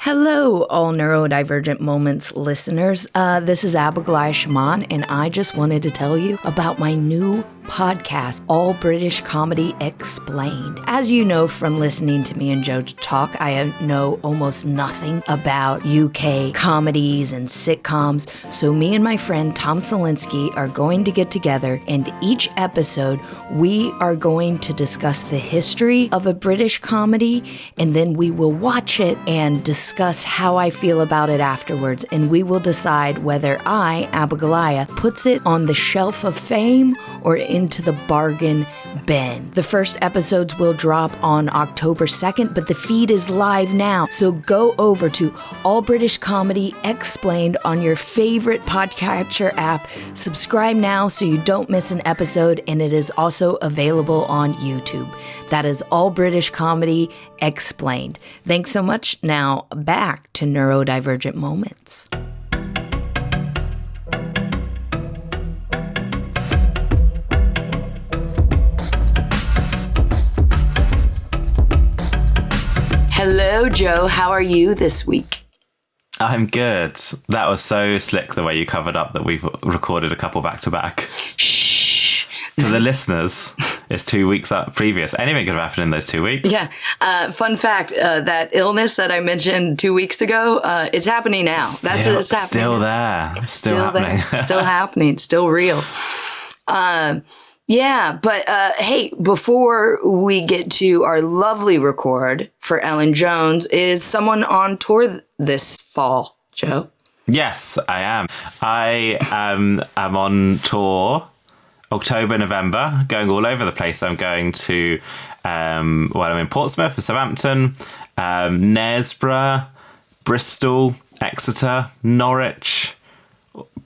Hello, all Neurodivergent Moments listeners. This is Abigoilah Shaman, and I just wanted to tell you about my new podcast, All British Comedy Explained. As you know from listening to me and Joe talk, I know almost nothing about UK comedies and sitcoms, so me and my friend Tom Salinsky are going to get together, and each episode we are going to discuss the history of a British comedy, and then we will watch it and discuss how I feel about it afterwards, and we will decide whether I, Abigoilah, puts it on the shelf of fame or into the bargain bin. The first episodes will drop on October 2nd, but the feed is live now. So go over to All British Comedy Explained on your favorite podcatcher app. Subscribe now so you don't miss an episode, and it is also available on YouTube. That is All British Comedy Explained. Thanks so much. Now back to Neurodivergent Moments. Hello, Joe. How are you this week? I'm good. That was so slick the way you covered up that we've recorded a couple back to back. Shh. For the listeners, it's 2 weeks up previous. Anything could have happened in those 2 weeks. Yeah. Fun fact, that illness that I mentioned 2 weeks ago, it's happening now. It's happening. Still there. Still happening. Still happening. Still real. Yeah, but hey, before we get to our lovely record for Ellen Jones, is someone on tour this fall, Joe? Yes, I am. I am on tour October, November, going all over the place. I'm going to, I'm in Portsmouth and Southampton, Knaresborough, Bristol, Exeter, Norwich.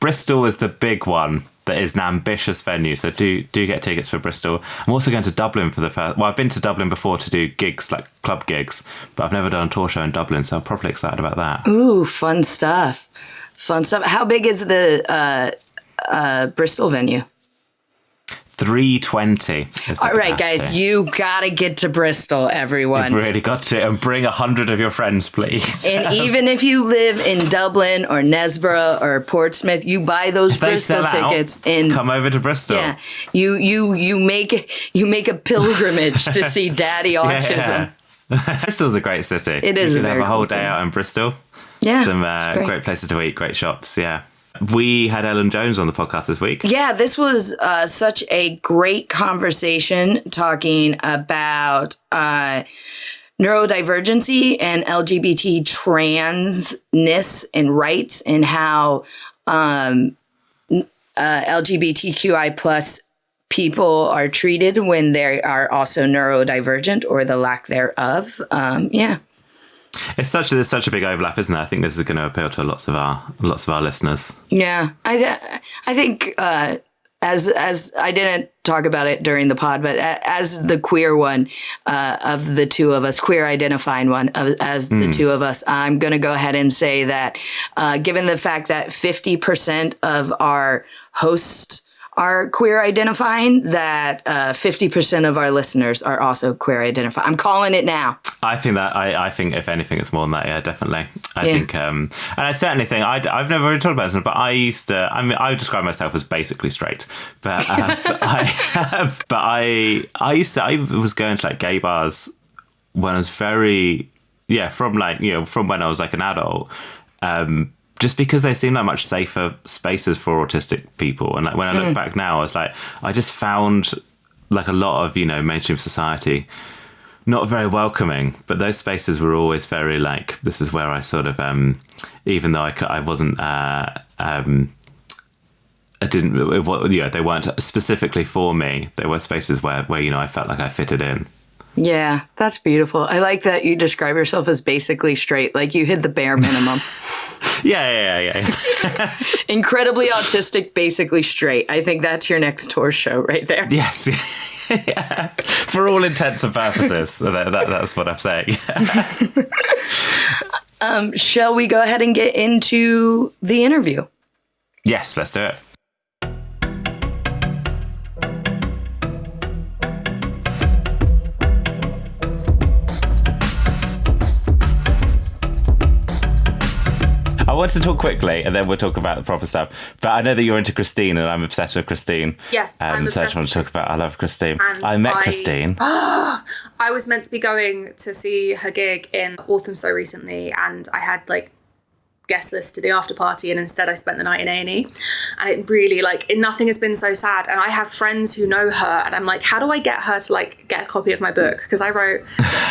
Bristol is the big one. That is an ambitious venue, so do get tickets for Bristol. I'm also going to Dublin for the first. Well, I've been to Dublin before to do gigs, like club gigs, but I've never done a tour show in Dublin, so I'm properly excited about that. Ooh, fun stuff! Fun stuff. How big is the Bristol venue? 320. All right, guys, you gotta get to Bristol, everyone. You've really got to, and bring 100 of your friends, please. And even if you live in Dublin or Knaresborough or Portsmouth, you buy those Bristol tickets and come over to Bristol. Yeah, you make a pilgrimage to see Daddy Autism. Yeah. Bristol's a great city. It is. You could a very have a whole cool day city. out in Bristol. Yeah, some great places to eat, great shops. Yeah. We had Ellen Jones on the podcast this week. Yeah, this was such a great conversation talking about neurodivergency and LGBT transness and rights, and how LGBTQI plus people are treated when they are also neurodivergent or the lack thereof. Yeah. There's such a big overlap, isn't there? I think this is going to appeal to lots of our listeners. Yeah, I think as I didn't talk about it during the pod, but as the queer one of the two of us, queer identifying one as the two of us, I'm going to go ahead and say that given the fact that 50% of our hosts are queer identifying, that 50% of our listeners are also queer identifying. I'm calling it now. I think that I think if anything, it's more than that. Yeah, definitely. I think, and I certainly think I've never really talked about this, but I describe myself as basically straight, but I was going to like gay bars when I was from when I was like an adult. Just because they seem like much safer spaces for autistic people. And like when I look back now, I was like, I just found like a lot of, mainstream society not very welcoming, but those spaces were always very like, this is where I sort of, even though I wasn't, they weren't specifically for me. They were spaces where I felt like I fitted in. Yeah, that's beautiful. I like that you describe yourself as basically straight, like you hit the bare minimum. Yeah. Incredibly autistic, basically straight. I think that's your next tour show right there. Yes. Yeah. For all intents and purposes, that's what I'm saying. Shall we go ahead and get into the interview? Yes, let's do it. want to talk quickly, and then we'll talk about the proper stuff. But I know that you're into Christine, and I'm obsessed with Christine. Yes, I'm so I obsessed just want to talk with about. I love Christine. And I met Christine. I was meant to be going to see her gig in Walthamstow recently, and I had like guest list to the after party, and instead I spent the night in A&E, and it really nothing has been so sad. And I have friends who know her, and I'm like, how do I get her to get a copy of my book, because I wrote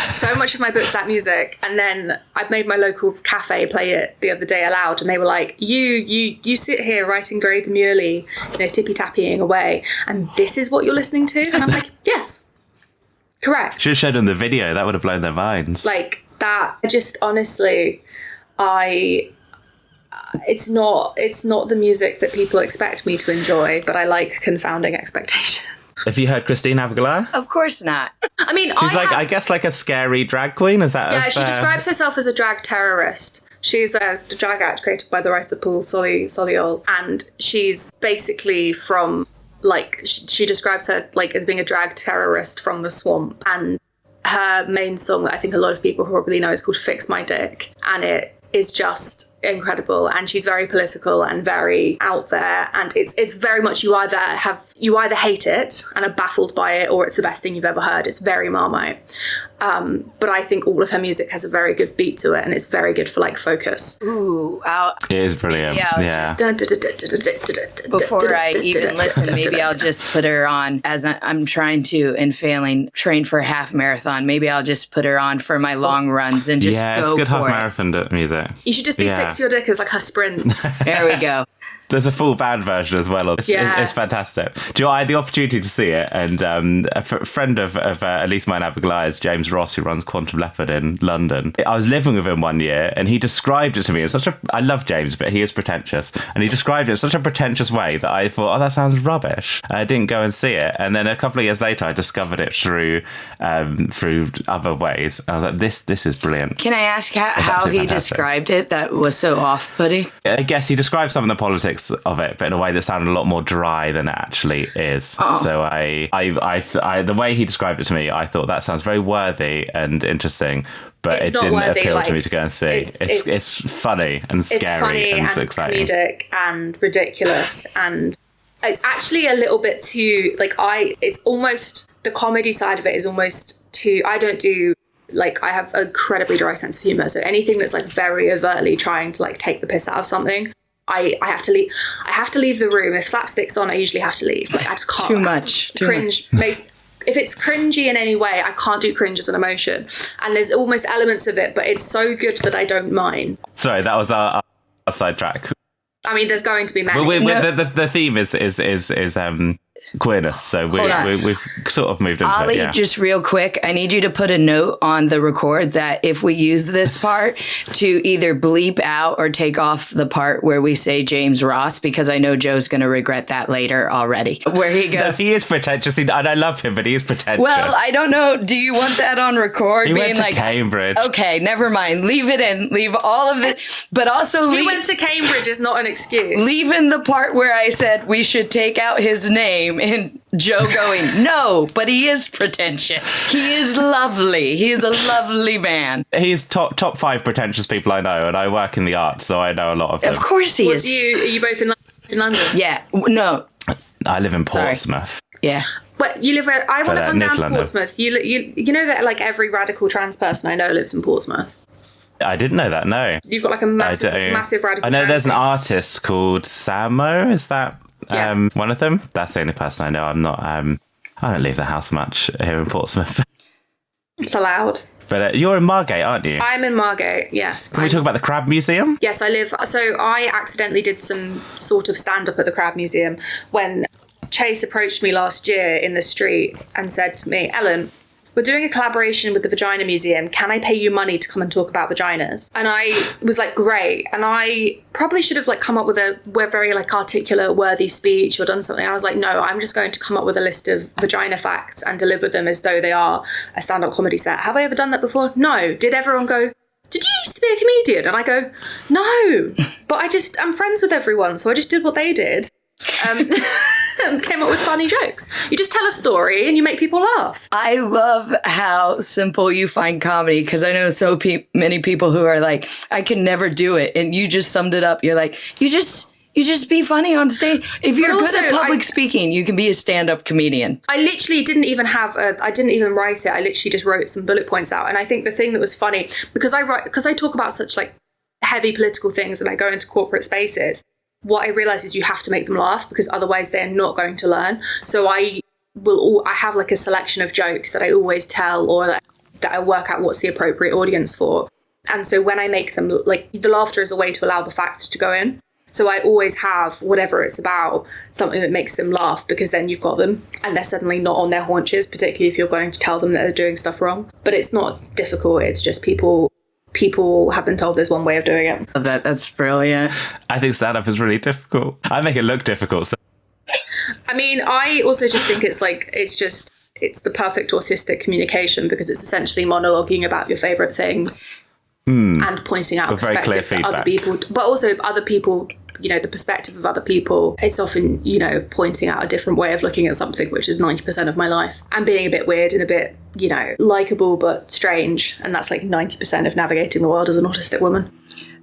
so much of my book to that music. And then I made my local cafe play it the other day aloud, and they were like, you sit here writing very demurely, tippy tappying away, and this is what you're listening to. And I'm like, yes, correct. Should have showed them the video. That would have blown their minds. Like that. Just honestly, it's not the music that people expect me to enjoy, but I like confounding expectation. Have you heard Christine Abigoilah? Of course not. I mean, she's I guess like a scary drag queen. Is that? Yeah, she describes herself as a drag terrorist. She's a drag act created by the Rice the Pool Soliol, and she's basically from she describes her as being a drag terrorist from the swamp. And her main song that I think a lot of people probably know is called "Fix My Dick," and it is just incredible. And she's very political and very out there, and it's very much you either hate it and are baffled by it, or it's the best thing you've ever heard. It's very Marmite, but I think all of her music has a very good beat to it, and it's very good for focus. Ooh, it is brilliant. Yeah. Before I even listen, maybe I'll just put her on as I'm trying to, and failing, train for a half marathon. Maybe I'll just put her on for my long runs and just go for it. Yeah, it's good half marathon music. You should just be Fix Your Dick as her sprint. There we go. There's a full band version as well. It's fantastic. Do you know, I had the opportunity to see it, and a friend of at least mine, Abigoilah, is James Ross, who runs Quantum Leopard in London. I was living with him one year, and he described it to me as I love James, but he is pretentious, and he described it in such a pretentious way that I thought, oh, that sounds rubbish. And I didn't go and see it, and then a couple of years later, I discovered it through other ways. And I was like, this is brilliant. Can I ask how he described it that was so off-putting? I guess he described some of the politics of it, but in a way that sounded a lot more dry than it actually is. Oh. So I the way he described it to me, I thought that sounds very worthy and interesting, but it didn't appeal to me to go and see. It's funny and scary and exciting, comedic and ridiculous, and it's actually a little bit too it's almost, the comedy side of it is almost too. I don't do. I have an incredibly dry sense of humour, so anything that's very overtly trying to take the piss out of something, I have to leave. I have to leave the room. If slapstick's on, I usually have to leave. I just can't. Too much. Cringe. If it's cringy in any way, I can't do cringe as an emotion. And there's almost elements of it, but it's so good that I don't mind. Sorry, that was our sidetrack. I mean, there's going to be many. The theme is queerness, so we've sort of moved into Ollie, it. Yeah. just real quick, I need you to put a note on the record that if we use this part to either bleep out or take off the part where we say James Ross, because I know Joe's going to regret that later already. Where he goes, he is pretentious, and I love him, but he is pretentious. Well, I don't know. Do you want that on record? He went to Cambridge. Okay, never mind. Leave it in. Leave all of it. But also, he went to Cambridge is not an excuse. Leave in the part where I said we should take out his name. And Joe going, no, but he is pretentious. He is lovely. He is a lovely man. He's top 5 pretentious people I know, and I work in the arts, so I know a lot of them. Of course he is. Are you both in London? Yeah. No. I live in Portsmouth. Sorry. Yeah. But you live where I want to come down to Portsmouth. You know that every radical trans person I know lives in Portsmouth. I didn't know that. No. You've got a massive radical. I know there's an artist called Samo. Is that? Yeah. One of them. That's the only person I know. I'm not. I don't leave the house much here in Portsmouth. It's allowed. But you're in Margate, aren't you? I'm in Margate. Yes. Can we talk about the Crab Museum? Yes, I live. So I accidentally did some sort of stand up at the Crab Museum when Chase approached me last year in the street and said to me, Ellen, we're doing a collaboration with the Vagina Museum. Can I pay you money to come and talk about vaginas? And I was like, great. And I probably should have come up with a very articulate, worthy speech or done something. I was like, no, I'm just going to come up with a list of vagina facts and deliver them as though they are a stand-up comedy set. Have I ever done that before? No. Did everyone go, did you used to be a comedian? And I go, no, but I'm friends with everyone. So I just did what they did. and came up with funny jokes. You just tell a story and you make people laugh. I love how simple you find comedy, because I know so many people who are like, I can never do it. And you just summed it up. You're like, you just be funny on stage. If you're good at public speaking, you can be a stand-up comedian. I literally didn't even write it. I literally just wrote some bullet points out. And I think the thing that was funny, because I talk about such like heavy political things and I go into corporate spaces, what I realize is you have to make them laugh, because otherwise they're not going to learn. So I have like a selection of jokes that I always tell, or that I work out what's the appropriate audience for. And so when I make them, like, the laughter is a way to allow the facts to go in. So I always have, whatever it's about, something that makes them laugh, because then you've got them and they're suddenly not on their haunches, particularly if you're going to tell them that they're doing stuff wrong. But it's not difficult. It's just people have been told there's one way of doing it. That's brilliant. I think stand-up is really difficult. I make it look difficult. So. I mean, I also just think it's the perfect autistic communication, because it's essentially monologuing about your favourite things and pointing out a perspective that other people, but also other people, the perspective of other people. It's often, pointing out a different way of looking at something, which is 90% of my life, and being a bit weird and a bit, likeable but strange. And that's like 90% of navigating the world as an autistic woman.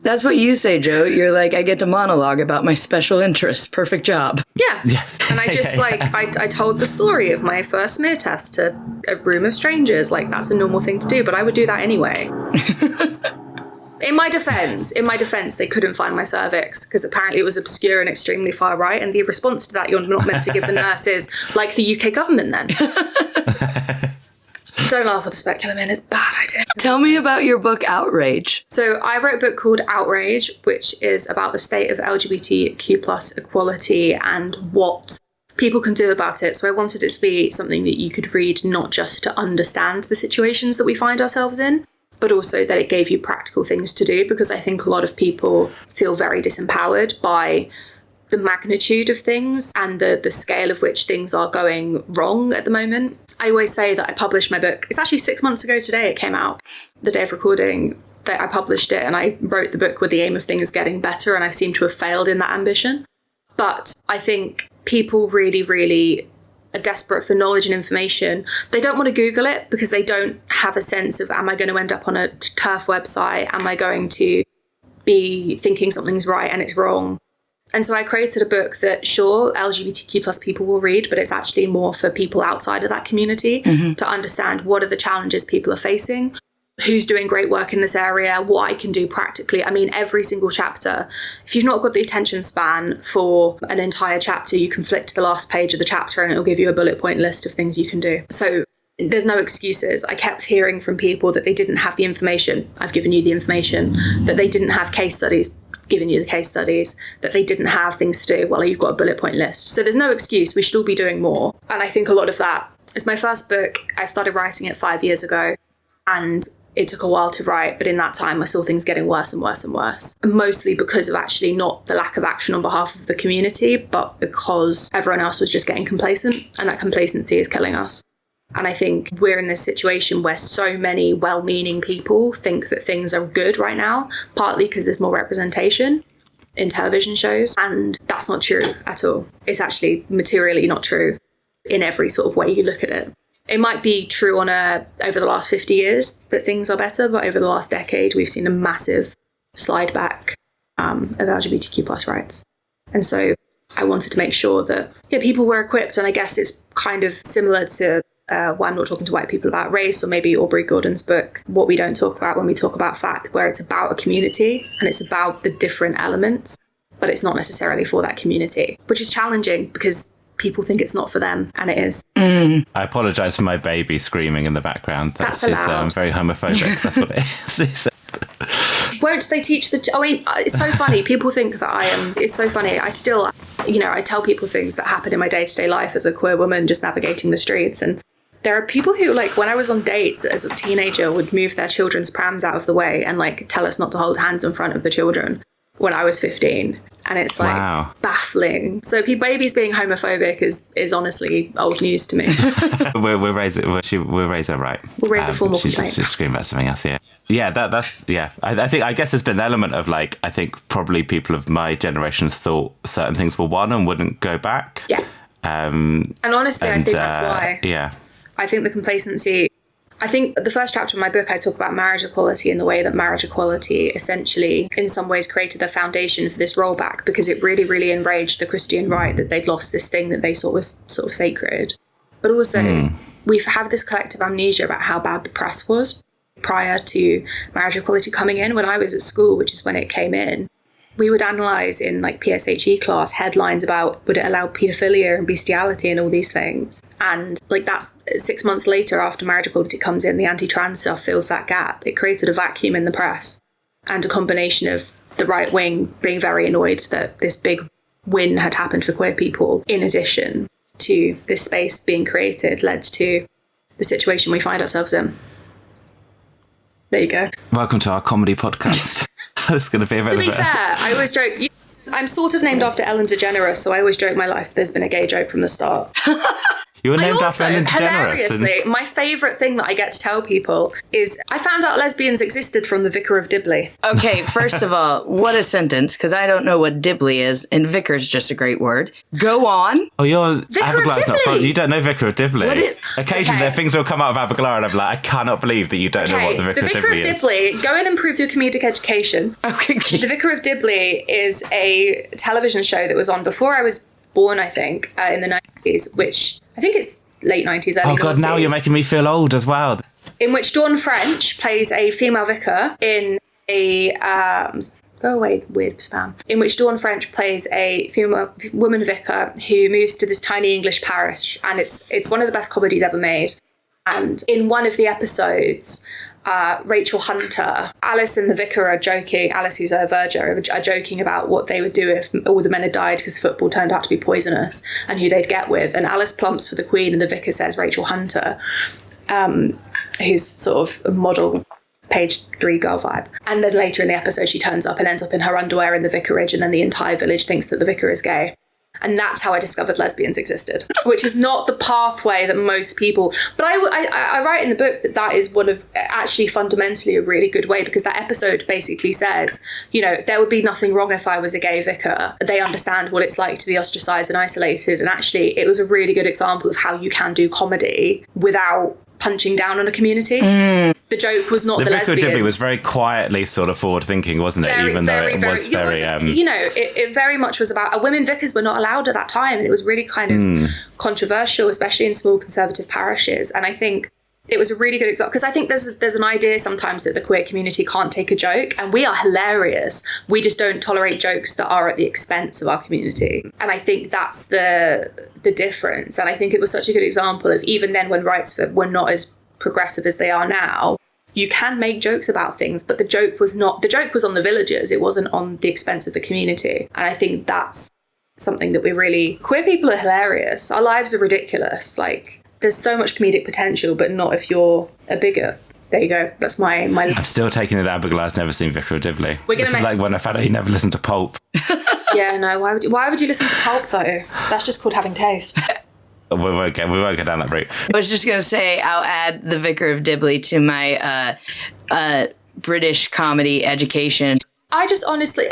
That's what you say, Joe. You're like, I get to monologue about my special interests. Perfect job. Yeah. Yes. And I just I told the story of my first smear test to a room of strangers. Like, that's a normal thing to do, but I would do that anyway. In my defense, they couldn't find my cervix because apparently it was obscure and extremely far right. And the response to that, you're not meant to give the nurses, like the UK government then. Don't laugh with the speculum in, it's a bad idea. Tell me about your book, Outrage. So I wrote a book called Outrage, which is about the state of LGBTQ plus equality and what people can do about it. So I wanted it to be something that you could read, not just to understand the situations that we find ourselves in, but also that it gave you practical things to do, because I think a lot of people feel very disempowered by the magnitude of things and the scale of which things are going wrong at the moment. I always say that I published my book. It's actually 6 months ago today it came out, the day of recording, that I published it, and I wrote the book with the aim of things getting better, and I seem to have failed in that ambition. But I think people really, really are desperate for knowledge and information. They don't want to Google it because they don't have a sense of, am I going to end up on a TERF website? Am I going to be thinking something's right and it's wrong? And so I created a book that, sure, LGBTQ plus people will read, but it's actually more for people outside of that community to understand what are the challenges people are facing, who's doing great work in this area, what I can do practically. I mean, every single chapter, if you've not got the attention span for an entire chapter, you can flick to the last page of the chapter and it'll give you a bullet point list of things you can do. So there's no excuses. I kept hearing from people that they didn't have the information. I've given you the information. That they didn't have case studies. Given you the case studies, that they didn't have things to do. Well, you've got a bullet point list. So there's no excuse. We should all be doing more. And I think a lot of that is my first book. I started writing it 5 years ago and it took a while to write. But in that time, I saw things getting worse and worse and worse. And mostly because of actually not the lack of action on behalf of the community, but because everyone else was just getting complacent, and that complacency is killing us. And I think we're in this situation where so many well-meaning people think that things are good right now, partly because there's more representation in television shows. And that's not true at all. It's actually materially not true in every sort of way you look at it. It might be true over the last 50 years that things are better, but over the last decade, we've seen a massive slide back of LGBTQ plus rights. And so I wanted to make sure that people were equipped. And I guess it's kind of similar to why I'm not talking to white people about race, or maybe Aubrey Gordon's book, What We Don't Talk About When We Talk About Fact, where it's about a community and it's about the different elements, but it's not necessarily for that community, which is challenging because people think it's not for them, and it is. I apologise for my baby screaming in the background. That's allowed. Very homophobic. That's what it is. Won't they teach I mean, it's so funny. People think that I am. It's so funny. I still, I tell people things that happen in my day-to-day life as a queer woman just navigating the streets, and there are people who, like, when I was on dates as a teenager, would move their children's prams out of the way and, like, tell us not to hold hands in front of the children when I was 15. And it's, like, baffling. So babies being homophobic is honestly old news to me. we'll raise her right. We'll raise a formal she's complaint. Just screaming about something else, yeah. Yeah, I guess there's been an element of, like, I think probably people of my generation thought certain things were one and wouldn't go back. Yeah. And honestly, I think that's why. Yeah. I think the complacency... I think the first chapter of my book, I talk about marriage equality and the way that marriage equality essentially, in some ways, created the foundation for this rollback, because it really, really enraged the Christian right that they'd lost this thing that they thought was sort of sacred. But also, we have this collective amnesia about how bad the press was prior to marriage equality coming in. When I was at school, which is when it came in, we would analyse in like PSHE class headlines about would it allow paedophilia and bestiality and all these things. And like that's 6 months later after marriage equality comes in, the anti-trans stuff fills that gap. It created a vacuum in the press and a combination of the right wing being very annoyed that this big win had happened for queer people, in addition to this space being created, led to the situation we find ourselves in. There you go. Welcome to our comedy podcast. It's going to be a bit To be fair, I always joke, I'm sort of named after Ellen DeGeneres, so I always joke my life there's been a gay joke from the start. You were named after Ellen DeGeneres. Hilariously, my favourite thing that I get to tell people is I found out lesbians existed from the Vicar of Dibley. Okay, first of all, what a sentence, because I don't know what Dibley is, and Vicar's just a great word. Go on. Oh, you're Vicar of Abigoilah's not fun. Dibley. You don't know Vicar of Dibley. What is- Occasionally, Okay. things will come out of Abigoilah, and I'm like, I cannot believe that you don't know what the Vicar of Dibley is. Dibley, go and improve your comedic education. Okay. The Vicar of Dibley is a television show that was on before I was born, I think, in the 90s, which I think it's late 90s, early 90s. Oh God, now you're making me feel old as well. In which Dawn French plays a female vicar in a... go away, weird spam. In which Dawn French plays a female woman vicar who moves to this tiny English parish, and it's one of the best comedies ever made. And in one of the episodes... Rachel Hunter, Alice and the vicar are joking, Alice who's a verger, are joking about what they would do if all the men had died because football turned out to be poisonous and who they'd get with. And Alice plumps for the Queen and the vicar says Rachel Hunter, who's sort of a model page 3 girl vibe. And then later in the episode she turns up and ends up in her underwear in the vicarage, and then the entire village thinks that the vicar is gay. And that's how I discovered lesbians existed, which is not the pathway that most people... But I write in the book that is one of actually fundamentally a really good way, because that episode basically says, you know, there would be nothing wrong if I was a gay vicar. They understand what it's like to be ostracised and isolated. And actually, it was a really good example of how you can do comedy without punching down on a community. The joke was not the Vicar lesbians. of Dibley was very quietly sort of forward-thinking, wasn't it? Even though it was very... it very much was about... women vicars were not allowed at that time, and it was really kind of controversial, especially in small conservative parishes. And I think it was a really good example, because I think there's an idea sometimes that the queer community can't take a joke, and we are hilarious. We just don't tolerate jokes that are at the expense of our community. And I think that's the difference. And I think it was such a good example of, even then when rights were not as progressive as they are now, you can make jokes about things, but the joke was on the villagers. It wasn't on the expense of the community. And I think that's something that queer people are hilarious. Our lives are ridiculous. Like, there's so much comedic potential, but not if you're a bigot. There you go. That's my... I'm still taking it that Abigoilah's never seen Vicar of Dibley. This is like when I found out he never listened to Pulp. Yeah, no. Why would you listen to Pulp, though? That's just called having taste. We won't go down that route. I was just going to say, I'll add the Vicar of Dibley to my British comedy education. I just honestly,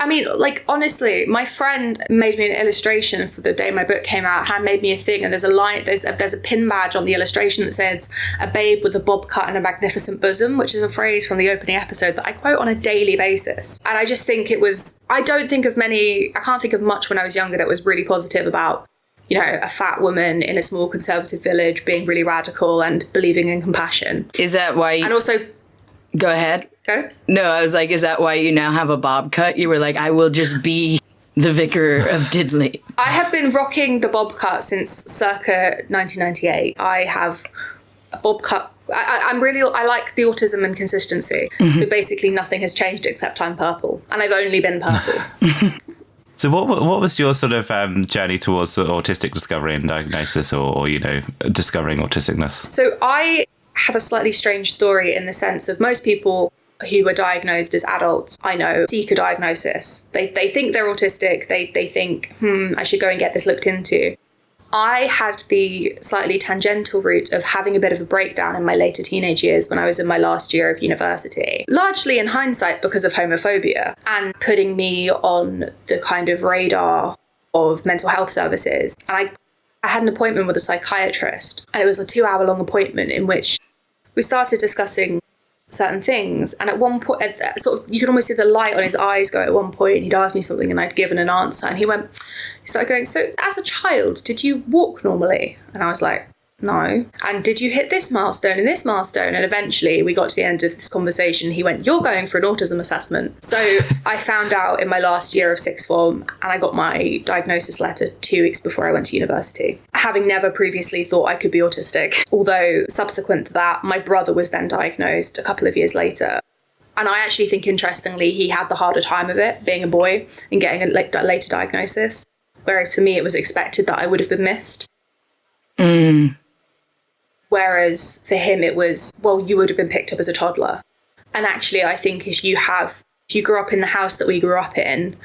my friend made me an illustration for the day my book came out, handmade me a thing, and there's a pin badge on the illustration that says, "A babe with a bob cut and a magnificent bosom," which is a phrase from the opening episode that I quote on a daily basis. And I just think I can't think of much when I was younger that was really positive about, you know, a fat woman in a small conservative village being really radical and believing in compassion. Is that why... And also... Go ahead. Go? No, I was like, is that why you now have a bob cut? You were like, I will just be the Vicar of Dibley. I have been rocking the bob cut since circa 1998. I have a bob cut. I like the autism and consistency. Mm-hmm. So basically nothing has changed except I'm purple. And I've only been purple. So what was your sort of journey towards sort of autistic discovery and diagnosis, or you know, discovering autisticness? So I have a slightly strange story in the sense of most people who were diagnosed as adults, I know, seek a diagnosis. They think they're autistic. They think, I should go and get this looked into. I had the slightly tangential route of having a bit of a breakdown in my later teenage years when I was in my last year of university, largely in hindsight because of homophobia, and putting me on the kind of radar of mental health services. And I I had an appointment with a psychiatrist, and it was a 2-hour-long appointment in which we started discussing certain things. And at one point, you could almost see the light on his eyes go at one point. He'd asked me something and I'd given an answer, and he started going, so as a child, did you walk normally? And I was like, no. And did you hit this milestone and this milestone? And eventually we got to the end of this conversation. He went, you're going for an autism assessment. So I found out in my last year of sixth form, and I got my diagnosis letter 2 weeks before I went to university, having never previously thought I could be autistic. Although subsequent to that, my brother was then diagnosed a couple of years later. And I actually think, interestingly, he had the harder time of it, being a boy and getting a later diagnosis. Whereas for me, it was expected that I would have been missed. Whereas for him, it was, well, you would have been picked up as a toddler. And actually, I think if you grew up in the house that we grew up in,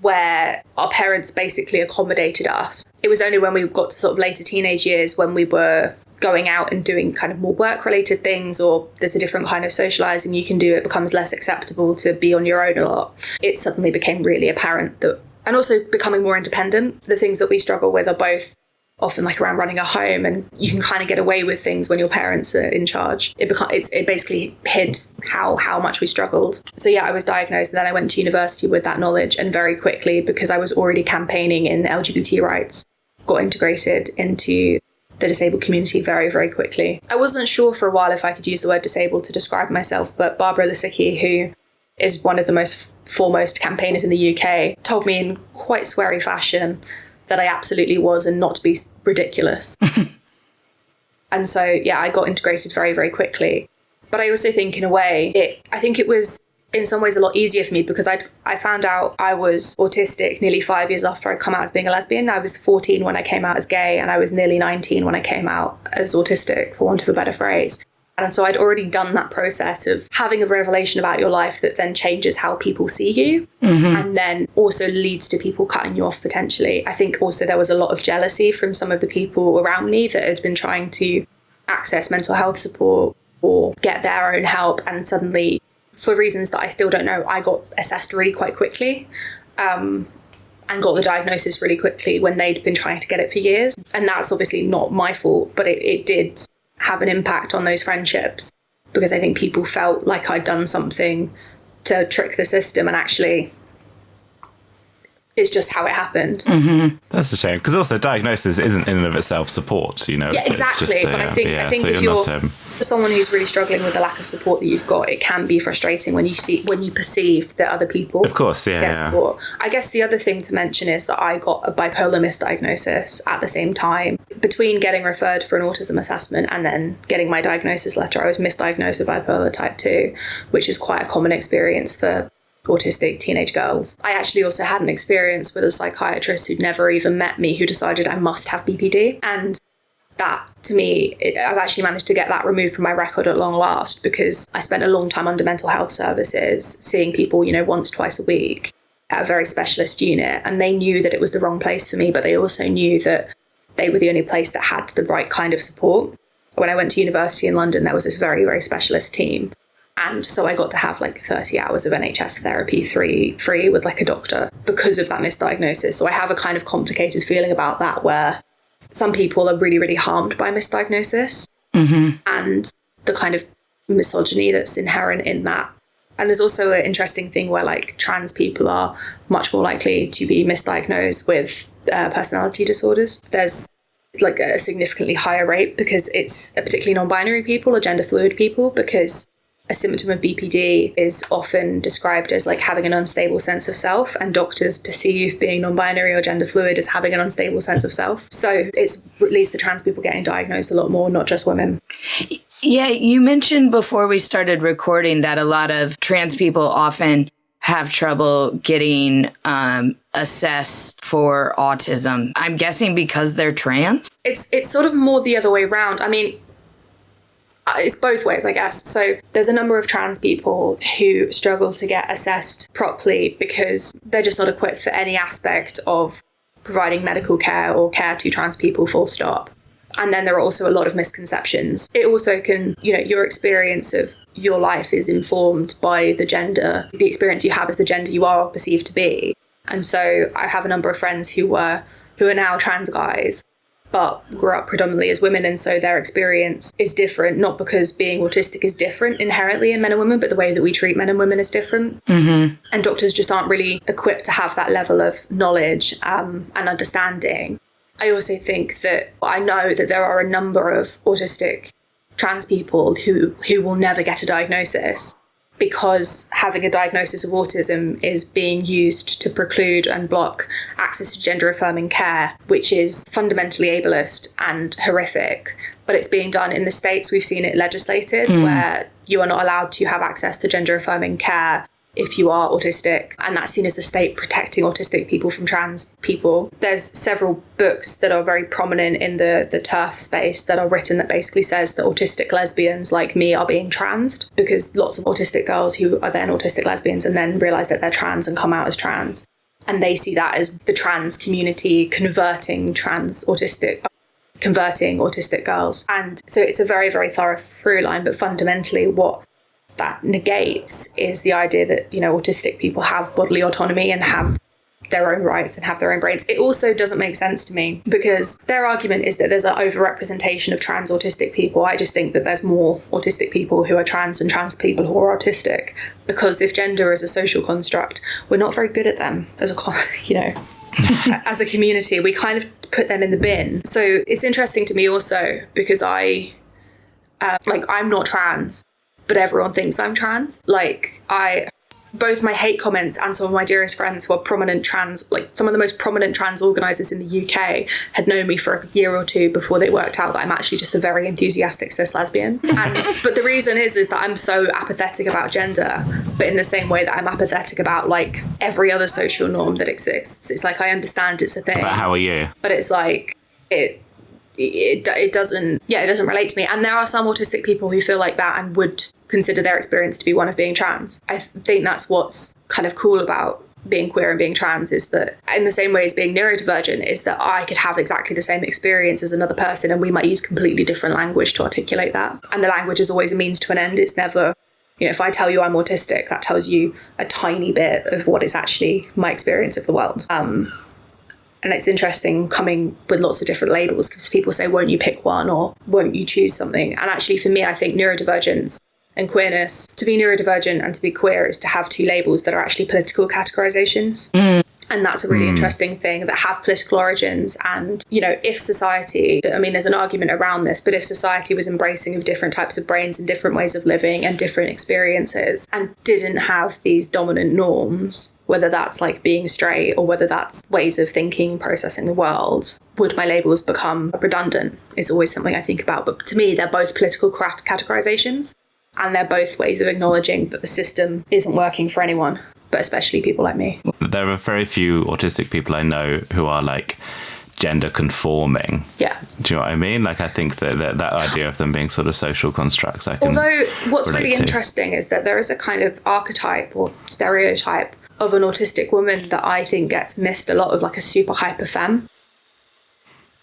where our parents basically accommodated us, it was only when we got to sort of later teenage years, when we were going out and doing kind of more work-related things, or there's a different kind of socializing you can do, it becomes less acceptable to be on your own a lot. It suddenly became really apparent that, and also becoming more independent, the things that we struggle with are both often like around running a home, and you can kind of get away with things when your parents are in charge. It basically hid how much we struggled. So yeah, I was diagnosed, and then I went to university with that knowledge, and very quickly, because I was already campaigning in LGBT rights, got integrated into the disabled community very, very quickly. I wasn't sure for a while if I could use the word disabled to describe myself, but Barbara Lisicki, who is one of the most foremost campaigners in the UK, told me in quite sweary fashion that I absolutely was, and not to be ridiculous. And so, yeah, I got integrated very, very quickly. But I also think in a way, I think it was in some ways a lot easier for me, because I found out I was autistic nearly 5 years after I'd come out as being a lesbian. I was 14 when I came out as gay, and I was nearly 19 when I came out as autistic, for want of a better phrase. And so I'd already done that process of having a revelation about your life that then changes how people see you, and then also leads to people cutting you off potentially. I think also there was a lot of jealousy from some of the people around me that had been trying to access mental health support or get their own help. And suddenly, for reasons that I still don't know, I got assessed really quite quickly, and got the diagnosis really quickly when they'd been trying to get it for years. And that's obviously not my fault, but it did have an impact on those friendships, because I think people felt like I'd done something to trick the system, and actually it's just how it happened. That's a shame, because also diagnosis isn't in and of itself support, you know. Yeah, exactly. But I think so if you're someone who's really struggling with the lack of support that you've got, it can be frustrating when you perceive that other people of course get support. I guess the other thing to mention is that I got a bipolar misdiagnosis at the same time. Between getting referred for an autism assessment and then getting my diagnosis letter, I was misdiagnosed with bipolar type 2, which is quite a common experience for autistic teenage girls. I actually also had an experience with a psychiatrist who'd never even met me, who decided I must have BPD. And that, to me, I've actually managed to get that removed from my record at long last, because I spent a long time under mental health services, seeing people, once, twice a week at a very specialist unit. And they knew that it was the wrong place for me, but they also knew that they were the only place that had the right kind of support. When I went to university in London, there was this very, very specialist team. And so I got to have like 30 hours of NHS therapy free with like a doctor because of that misdiagnosis. So I have a kind of complicated feeling about that, where some people are really, really harmed by misdiagnosis, and the kind of misogyny that's inherent in that. And there's also an interesting thing where like trans people are much more likely to be misdiagnosed with personality disorders. There's like a significantly higher rate, because it's particularly non-binary people or gender fluid people, because a symptom of BPD is often described as like having an unstable sense of self, and doctors perceive being non-binary or gender fluid as having an unstable sense of self. So it leads to trans people getting diagnosed a lot more, not just women. Yeah, you mentioned before we started recording that a lot of trans people often have trouble getting assessed for autism. I'm guessing because they're trans? It's sort of more the other way around. I mean, it's both ways, I guess. So there's a number of trans people who struggle to get assessed properly because they're just not equipped for any aspect of providing medical care or care to trans people, full stop. And then there are also a lot of misconceptions. It also can, your experience of your life is informed by the experience you have as the gender you are perceived to be. And so I have a number of friends who are now trans guys, but grew up predominantly as women, and so their experience is different, not because being autistic is different inherently in men and women, but the way that we treat men and women is different. And doctors just aren't really equipped to have that level of knowledge and understanding. I also think that I know that there are a number of autistic trans people who will never get a diagnosis, because having a diagnosis of autism is being used to preclude and block access to gender-affirming care, which is fundamentally ableist and horrific. But it's being done in the States. We've seen it legislated where you are not allowed to have access to gender-affirming care if you are autistic, and that's seen as the state protecting autistic people from trans people. There's several books that are very prominent in the TERF space that are written that basically says that autistic lesbians like me are being transed, because lots of autistic girls who are then autistic lesbians and then realise that they're trans and come out as trans, and they see that as the trans community converting autistic girls. And so it's a very, very thorough through line, but fundamentally what that negates is the idea that, you know, autistic people have bodily autonomy and have their own rights and have their own brains. It also doesn't make sense to me, because their argument is that there's an overrepresentation of trans autistic people. I just think that there's more autistic people who are trans than trans people who are autistic, because if gender is a social construct, we're not very good at them as a, you know, as a community. We kind of put them in the bin. So it's interesting to me also because I'm not trans, but everyone thinks I'm trans. Both my hate comments and some of my dearest friends who are prominent trans, like some of the most prominent trans organisers in the UK, had known me for a year or two before they worked out that I'm actually just a very enthusiastic cis lesbian. But the reason is that I'm so apathetic about gender, but in the same way that I'm apathetic about like every other social norm that exists. It's like I understand it's a thing. But how are you? But it's like it doesn't relate to me. And there are some autistic people who feel like that and would consider their experience to be one of being trans. I think that's what's kind of cool about being queer and being trans, is that in the same way as being neurodivergent, is that I could have exactly the same experience as another person and we might use completely different language to articulate that. And the language is always a means to an end. It's never, you know, if I tell you I'm autistic, that tells you a tiny bit of what is actually my experience of the world. And it's interesting coming with lots of different labels, because people say, won't you pick one or won't you choose something? And actually for me, I think neurodivergence and queerness, to be neurodivergent and to be queer is to have two labels that are actually political categorizations. And that's a really interesting thing, that have political origins. And, you know, if society, I mean, there's an argument around this, but if society was embracing of different types of brains and different ways of living and different experiences and didn't have these dominant norms, whether that's like being straight or whether that's ways of thinking, processing the world, would my labels become redundant? Is always something I think about. But to me, they're both political categorizations, and they're both ways of acknowledging that the system isn't working for anyone, but especially people like me. There are very few autistic people I know who are like gender conforming. Yeah. Do you know what I mean? Like, I think that idea of them being sort of social constructs, I can Although what's really to. Interesting is that there is a kind of archetype or stereotype of an autistic woman that I think gets missed a lot, of like a super hyper femme.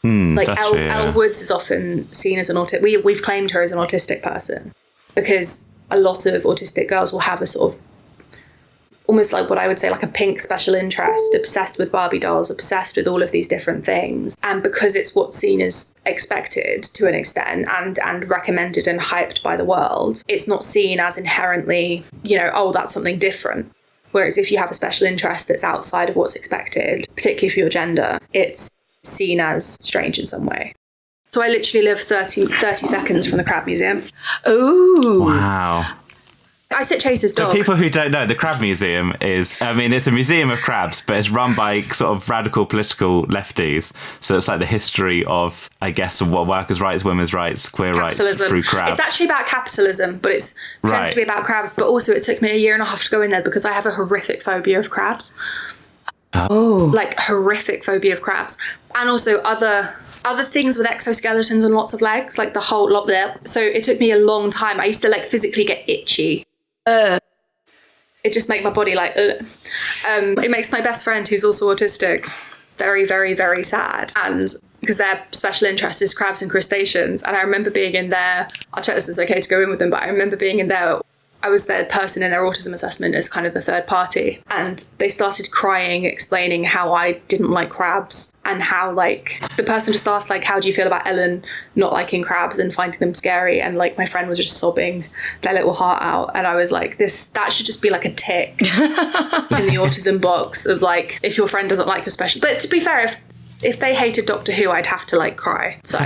Like Elle Woods is often seen as an autistic. We've claimed her as an autistic person, because a lot of autistic girls will have a sort of almost like what I would say like a pink special interest, obsessed with Barbie dolls, obsessed with all of these different things. And because it's what's seen as expected to an extent and recommended and hyped by the world, it's not seen as inherently, you know, oh, that's something different. Whereas if you have a special interest that's outside of what's expected, particularly for your gender, it's seen as strange in some way. So I literally live 30 seconds from the Crab Museum. Ooh. Wow. I sit Chase's dog. For people who don't know, the Crab Museum is, I mean, it's a museum of crabs, but it's run by sort of radical political lefties. So it's like the history of, I guess, what workers' rights, women's rights, queer rights through crabs. It's actually about capitalism, but it's pretends to be about crabs. But also it took me a year and a half to go in there because I have a horrific phobia of crabs. Oh. Like horrific phobia of crabs. And also other things with exoskeletons and lots of legs, like the whole lot there. So it took me a long time. I used to like physically get itchy. It just made my body like, it makes my best friend, who's also autistic, very, very, very sad. And because their special interest is crabs and crustaceans. And I remember being in there, I'll check this is okay to go in with them, but I remember being in there, I was the person in their autism assessment as kind of the third party. And they started crying, explaining how I didn't like crabs and how, like, the person just asked, like, how do you feel about Ellen not liking crabs and finding them scary? And, like, my friend was just sobbing their little heart out. And I was like, that should just be, like, a tick in the autism box of, like, if your friend doesn't like your special. But to be fair, if they hated Doctor Who, I'd have to, like, cry. So...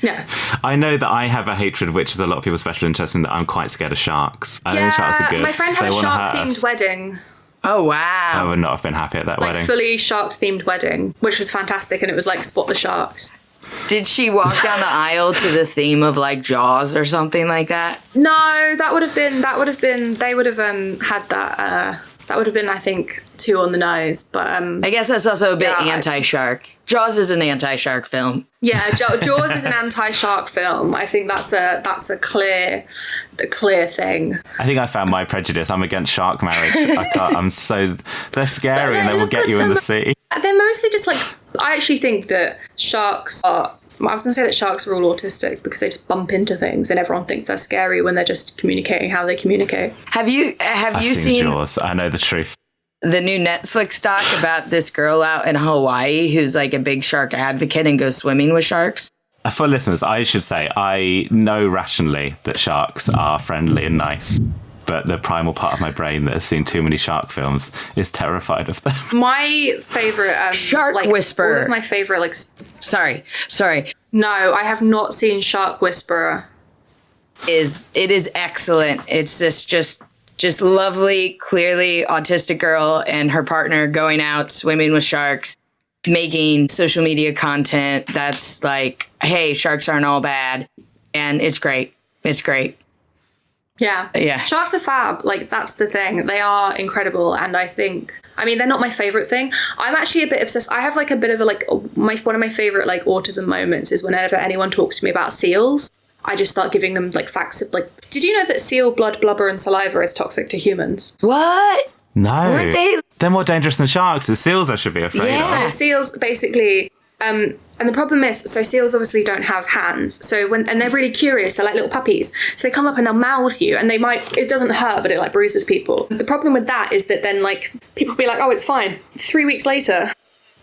yeah. I know that I have a hatred, which is a lot of people's special interest, in that I'm quite scared of sharks. I think sharks are good. My friend had They a wanna hurt shark-themed us. wedding. Oh, wow. I would not have been happy at that Like, wedding. fully shark-themed wedding, which was fantastic, and it was like Spot the Sharks. Did she walk down the aisle to the theme of, like, Jaws or something like that? No, they would have had that, that would have been, I think, too on the nose, but... I guess that's also a bit Yeah, anti-shark. Jaws is an anti-shark film. Yeah, Jaws is an anti-shark film. I think that's a clear thing. I think I found my prejudice. I'm against shark marriage. They're scary and they will get you in the sea. They're mostly just like... I actually think that sharks are... I was going to say that sharks are all autistic because they just bump into things and everyone thinks they're scary when they're just communicating how they communicate. Have you I've seen Jaws. I know the truth. the new Netflix doc about this girl out in Hawaii who's like a big shark advocate and goes swimming with sharks? For listeners, I should say I know rationally that sharks are friendly and nice. But the primal part of my brain that has seen too many shark films is terrified of them. My favourite... Shark Whisperer. All of my favourite, like... Sorry. No, I have not seen Shark Whisperer. It is excellent. It's this just lovely, clearly autistic girl and her partner going out swimming with sharks, making social media content that's like, hey, sharks aren't all bad. And it's great. It's great. Yeah. Sharks are fab. Like, that's the thing. They are incredible. And I think... I mean, they're not my favourite thing. I'm actually a bit obsessed. I have, like, a bit of a, like... one of my favourite, like, autism moments is whenever anyone talks to me about seals, I just start giving them, like, facts of, like... Did you know that seal blood, blubber and saliva is toxic to humans? What? No. Weren't they? They're more dangerous than sharks. It's seals I should be afraid Yeah. of. So seals, basically... and the problem is, so seals obviously don't have hands. So and they're really curious, they're like little puppies. So they come up and they'll mouth you and it doesn't hurt, but it like bruises people. The problem with that is that then like people be like, oh, it's fine. 3 weeks later,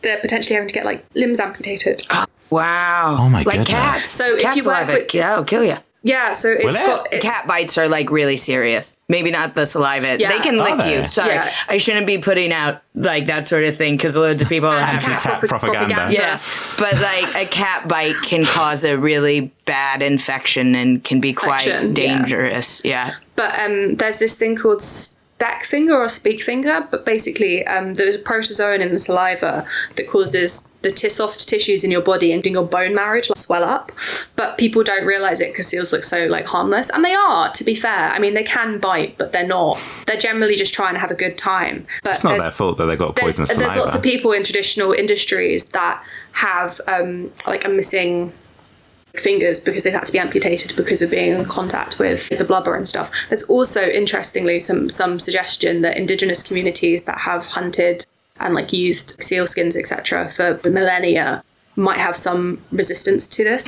they're potentially having to get like limbs amputated. Wow. Oh my like goodness. cats. So if Cat you work saliva, with- that'll kill you. Yeah, so it's Will it? got... Cat bites are like really serious. Maybe not the saliva. Yeah. They can lick they? you. Sorry. Yeah. I shouldn't be putting out like that sort of thing because loads of people have Anti-cat propaganda. Yeah, but like a cat bite can cause a really bad infection and can be quite Infection, yeah. dangerous. Yeah. But there's this thing called speck finger or speak finger, but basically there's a protozoan in the saliva that causes the soft tissues in your body and in your bone marrow to swell up. But people don't realise it because seals look so like harmless. And they are, to be fair. I mean, they can bite, but they're not. They're generally just trying to have a good time. But It's not their fault that they got poisonous saliva. There's lots of people in traditional industries that have like a missing fingers because they've had to be amputated because of being in contact with the blubber and stuff. There's also, interestingly, some suggestion that indigenous communities that have hunted and like used seal skins, etc., for millennia might have some resistance to this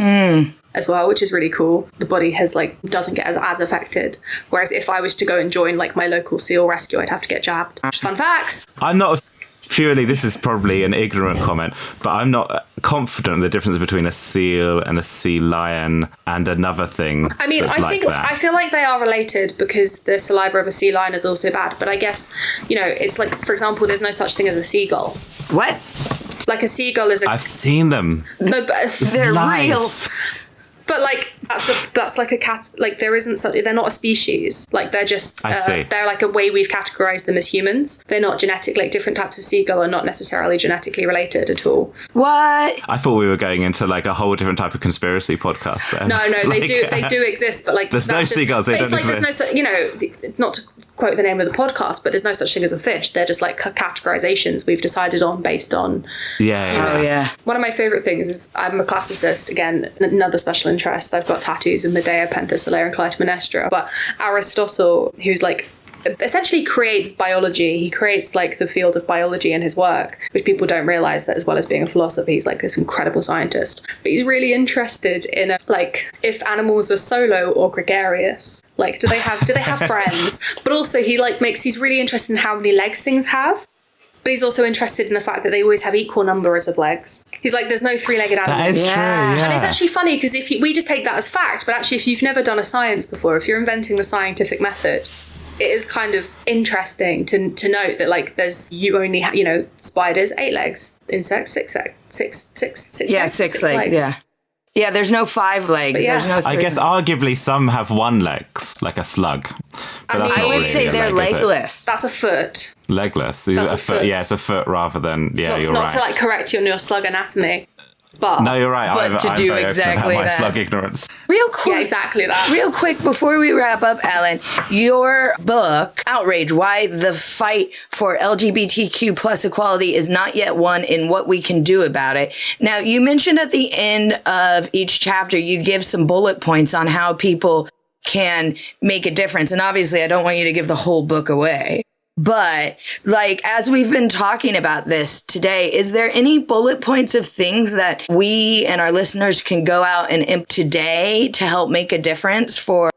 as well, which is really cool. The body has like doesn't get as affected. Whereas if I was to go and join like my local seal rescue, I'd have to get jabbed. Fun facts. I'm not purely, this is probably an ignorant comment, but I'm not confident in the difference between a seal and a sea lion and another thing. I mean, I feel like they are related because the saliva of a sea lion is also bad. But I guess, you know, it's like, for example, there's no such thing as a seagull. What? Like a seagull is a... I've seen them. No, but They're Lies. real. But like that's like a cat. Like there isn't such. They're not a species. Like they're just. I see. They're like a way we've categorized them as humans. They're not genetic. Like different types of seagull are not necessarily genetically related at all. What? I thought we were going into like a whole different type of conspiracy podcast there. No, Like, they do exist. But like There's no that's just- seagulls, they but it's don't like there's no exist. such. You know, not to quote the name of the podcast, but there's no such thing as a fish. They're just like categorizations we've decided on based on. Yeah. Oh, yeah. One of my favourite things is I'm a classicist, again, another special interest. I've got tattoos of Medea, Penthesilea and Clytemnestra. But Aristotle, who's like essentially creates biology. He creates like the field of biology in his work, which people don't realise that as well as being a philosopher, he's like this incredible scientist. But he's really interested in like if animals are solo or gregarious. Like, do they have friends? But also he's really interested in how many legs things have. But he's also interested in the fact that they always have equal numbers of legs. He's like, there's no three-legged animals. That is true, yeah. And it's actually funny because we just take that as fact, but actually if you've never done a science before, if you're inventing the scientific method, it is kind of interesting to note that like you only have, spiders 8 legs, insects 6 legs. Yeah, 6 legs. Yeah. Yeah, there's no 5 legs. Yeah. There's no 3. I guess arguably some have 1 leg, like a slug. But that's not I would really say a they're leg, is it? legless. That's a foot. Legless. That's a foot. Yeah, it's a foot rather than, yeah, you're Not right. to like correct you on your slug anatomy. But No, you're right. But to I'm do very exactly open about my that. slug ignorance. Real quick. yeah, exactly that. Real quick, before we wrap up, Ellen, your book, Outrage, Why the Fight for LGBTQ plus Equality is Not Yet Won and What We Can Do About It. Now, you mentioned at the end of each chapter, you give some bullet points on how people can make a difference. And obviously, I don't want you to give the whole book away. But like, as we've been talking about this today, is there any bullet points of things that we and our listeners can go out and implement today to help make a difference for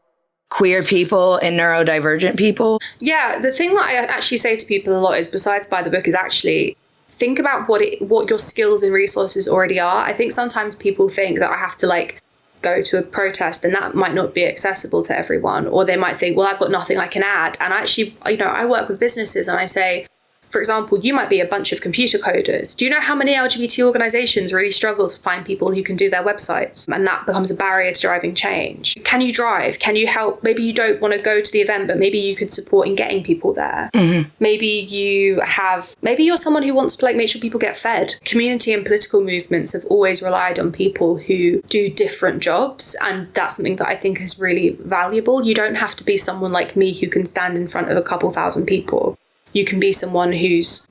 queer people and neurodivergent people? Yeah, the thing that I actually say to people a lot is, besides buy the book, is actually think about what your skills and resources already are. I think sometimes people think that I have to like go to a protest and that might not be accessible to everyone, or they might think, well, I've got nothing I can add. And actually, I work with businesses and I say, for example, you might be a bunch of computer coders. Do you know how many LGBT organizations really struggle to find people who can do their websites? And that becomes a barrier to driving change. Can you drive? Can you help? Maybe you don't want to go to the event, but maybe you could support in getting people there. Mm-hmm. Maybe you're someone who wants to like make sure people get fed. Community and political movements have always relied on people who do different jobs. And that's something that I think is really valuable. You don't have to be someone like me who can stand in front of a couple thousand people. You can be someone who's,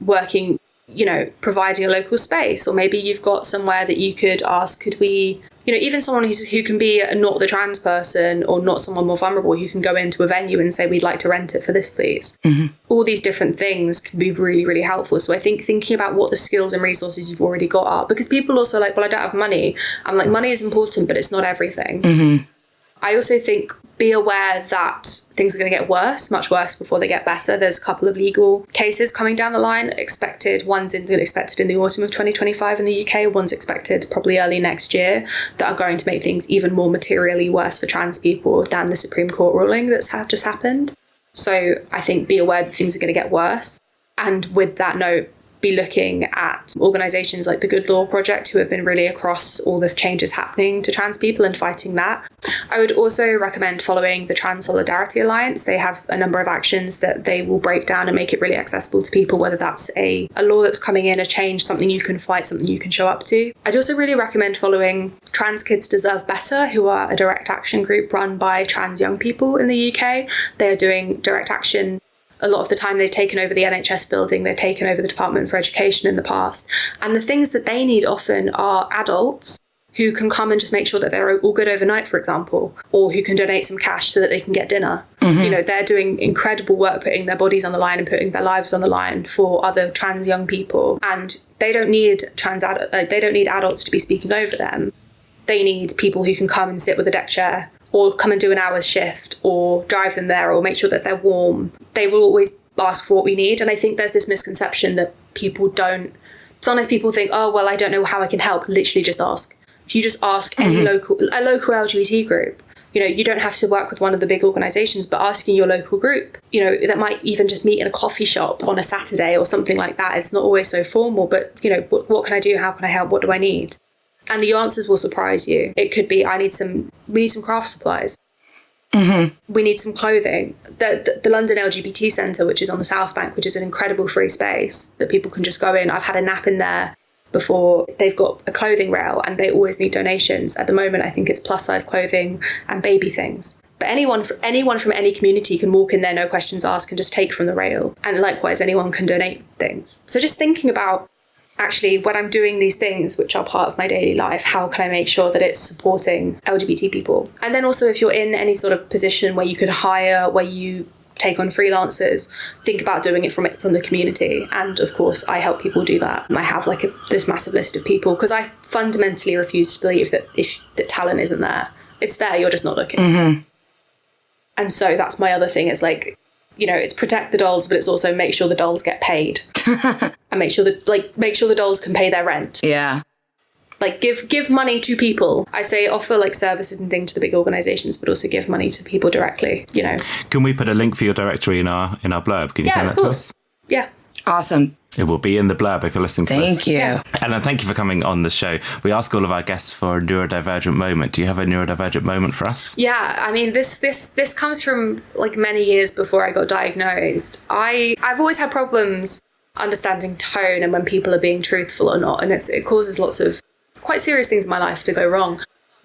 working, providing a local space, or maybe you've got somewhere that you could ask, could we, even someone who can be not the trans person or not someone more vulnerable, who can go into a venue and say, we'd like to rent it for this, please. Mm-hmm. All these different things can be really, really helpful. So I think thinking about what the skills and resources you've already got are, because people also like, well, I don't have money. I'm like, money is important, but it's not everything. Mm-hmm. I also think be aware that things are going to get worse, much worse before they get better. There's a couple of legal cases coming down the line expected. One's expected in the autumn of 2025 in the UK. One's expected probably early next year, that are going to make things even more materially worse for trans people than the Supreme Court ruling that's just happened. So I think be aware that things are going to get worse. And with that note, be looking at organisations like the Good Law Project, who have been really across all the changes happening to trans people and fighting that. I would also recommend following the Trans Solidarity Alliance. They have a number of actions that they will break down and make it really accessible to people, whether that's a law that's coming in, a change, something you can fight, something you can show up to. I'd also really recommend following Trans Kids Deserve Better, who are a direct action group run by trans young people in the UK. They are doing direct action. A lot of the time they've taken over the NHS building, they've taken over the Department for Education in the past. And the things that they need often are adults who can come and just make sure that they're all good overnight, for example, or who can donate some cash so that they can get dinner. Mm-hmm. They're doing incredible work, putting their bodies on the line and putting their lives on the line for other trans young people. And they don't need adults to be speaking over them. They need people who can come and sit with a deck chair, or come and do an hour's shift, or drive them there, or make sure that they're warm. They will always ask for what we need. And I think there's this misconception that people don't. Sometimes people think, oh, well, I don't know how I can help. Literally just ask. If you just ask any local LGBT group, you don't have to work with one of the big organisations, but asking your local group, that might even just meet in a coffee shop on a Saturday or something like that. It's not always so formal, but, what can I do? How can I help? What do I need? And the answers will surprise you. It could be, we need some craft supplies. Mm-hmm. We need some clothing. The London LGBT Centre, which is on the South Bank, which is an incredible free space that people can just go in. I've had a nap in there before. They've got a clothing rail and they always need donations. At the moment, I think it's plus size clothing and baby things. But anyone from any community can walk in there, no questions asked, and just take from the rail. And likewise, anyone can donate things. So just thinking about, actually, when I'm doing these things, which are part of my daily life, how can I make sure that it's supporting LGBT people? And then also, if you're in any sort of position where you could hire, where you take on freelancers, think about doing it from the community. And of course, I help people do that. I have this massive list of people, because I fundamentally refuse to believe that if the talent isn't there, it's there, you're just not looking. Mm-hmm. And so that's my other thing. It's like, you know, it's protect the dolls, but it's also make sure the dolls get paid and make sure the dolls can pay their rent. Yeah. Like give money to people. I'd say offer like services and things to the big organizations, but also give money to people directly, you know. Can we put a link for your directory in our blurb? Can you send that to us? Yeah. Awesome. It will be in the blurb if you're listening to this. Thank you. Yeah. Ellen, thank you for coming on the show. We ask all of our guests for a neurodivergent moment. Do you have a neurodivergent moment for us? Yeah, I mean, this comes from like many years before I got diagnosed. I've always had problems understanding tone and when people are being truthful or not, and it causes lots of quite serious things in my life to go wrong.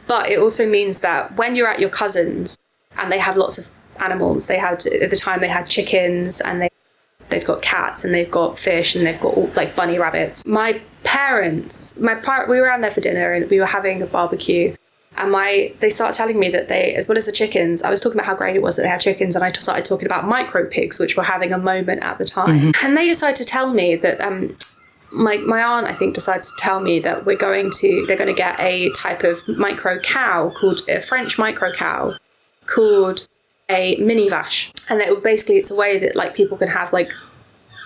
But it also means that when you're at your cousins and they have lots of animals, at the time they had chickens and they've got cats and they've got fish and they've got all, like bunny rabbits. We were around there for dinner and we were having a barbecue, and they started telling me that they, as well as the chickens, I was talking about how great it was that they had chickens, and I started talking about micro pigs, which were having a moment at the time. And they decided to tell me that my aunt, I think, decided to tell me that they're going to get a type of micro cow called a French micro cow called a mini vache, and that it's a way that like people can have like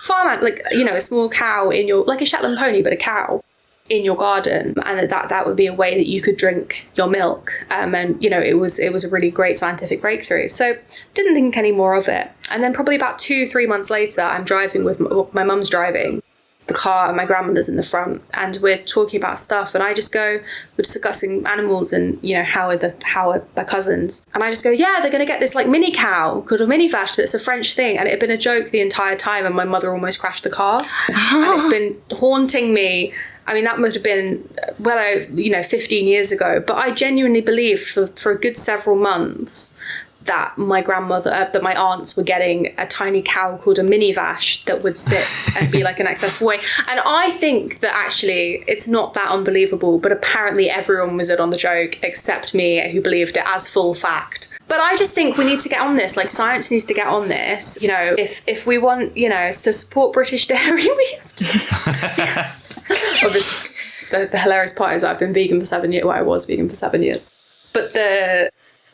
farm, like, you know, a small cow in your, like a Shetland pony, but a cow in your garden, and that would be a way that you could drink your milk. And you know, it was a really great scientific breakthrough. So didn't think any more of it. And then probably about 2-3 months later, I'm driving with my mum's driving the car and my grandmother's in the front, and we're talking about stuff, and we're discussing animals and, you know, how are my cousins, and I just go, yeah, they're gonna get this like mini cow called a mini vache, that's a French thing, and it had been a joke the entire time, and my mother almost crashed the car. And it's been haunting me. I mean, that must have been 15 years ago, but I genuinely believed for a good several months that my aunts were getting a tiny cow called a mini vache that would sit and be like an accessible way. And I think that actually it's not that unbelievable, but apparently everyone was in on the joke except me, who believed it as full fact. But I just think we need to get on this. Like, science needs to get on this. You know, if we want, you know, to support British dairy, we have to. Obviously, the hilarious part is that I've been vegan for 7 years. Well, I was vegan for 7 years. But